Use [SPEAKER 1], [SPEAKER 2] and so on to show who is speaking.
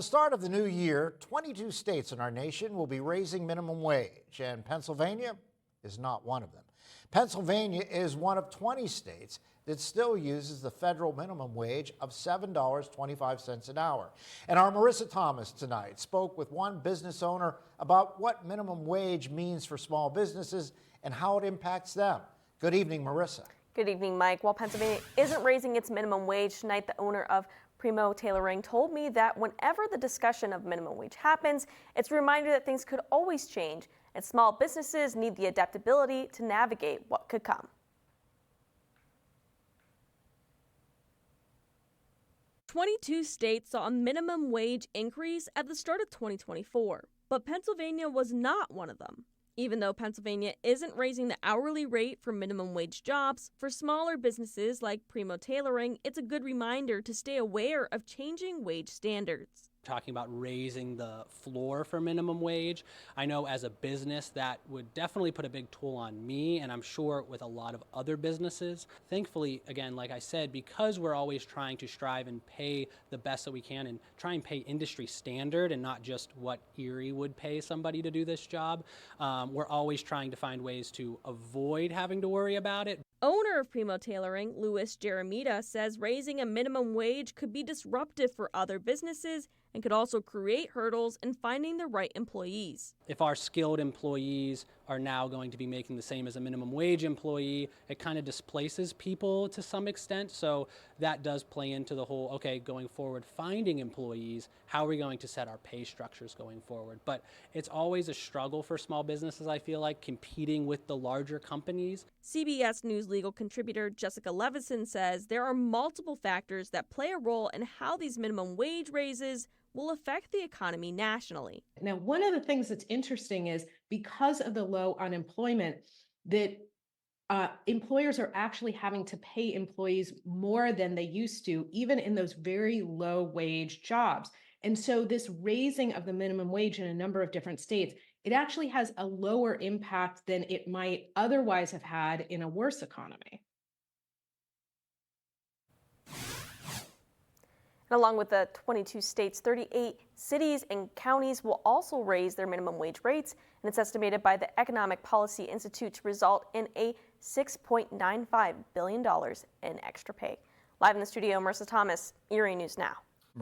[SPEAKER 1] The start of the new year, 22 states in our nation will be raising minimum wage, and Pennsylvania is not one of them. Pennsylvania is one of 20 states that still uses the federal minimum wage of $7.25 an hour. And our Marissa Thomas tonight spoke with one business owner about what minimum wage means for small businesses and how it impacts them. Good evening, Marissa.
[SPEAKER 2] Good evening, Mike. While Pennsylvania isn't raising its minimum wage tonight, the owner of Primo Tailoring told me that whenever the discussion of minimum wage happens, it's a reminder that things could always change, and small businesses need the adaptability to navigate what could come. "22 states saw a minimum wage increase at the start of 2024, but Pennsylvania was not one of them. Even though Pennsylvania isn't raising the hourly rate for minimum wage jobs, for smaller businesses like Primo Tailoring, it's a good reminder to stay aware of changing wage standards.
[SPEAKER 3] Talking about raising the floor for minimum wage, I know as a business that would definitely put a big toll on me, and I'm sure with a lot of other businesses. Thankfully, again, like I said, because we're always trying to strive and pay the best that we can and try and pay industry standard and not just what Erie would pay somebody to do this job, we're always trying to find ways to avoid having to worry about it.
[SPEAKER 2] Owner of Primo Tailoring, Louis Jeremita, says raising a minimum wage could be disruptive for other businesses and could also create hurdles in finding the right employees.
[SPEAKER 3] If our skilled employees are now going to be making the same as a minimum wage employee, it kind of displaces people to some extent. So that does play into the whole, okay, going forward, finding employees, how are we going to set our pay structures going forward? But it's always a struggle for small businesses, I feel like, competing with the larger companies.
[SPEAKER 2] CBS News legal contributor Jessica Levison says there are multiple factors that play a role in how these minimum wage raises will affect the economy nationally.
[SPEAKER 4] Now, one of the things that's interesting is because of the low unemployment, that employers are actually having to pay employees more than they used to, even in those very low wage jobs. And so this raising of the minimum wage in a number of different states, it actually has a lower impact than it might otherwise have had in a worse economy.
[SPEAKER 2] Along with the 22 states, 38 cities and counties will also raise their minimum wage rates, and it's estimated by the Economic Policy Institute to result in a $6.95 billion in extra pay. Live in the studio, Marissa Thomas, Erie News Now.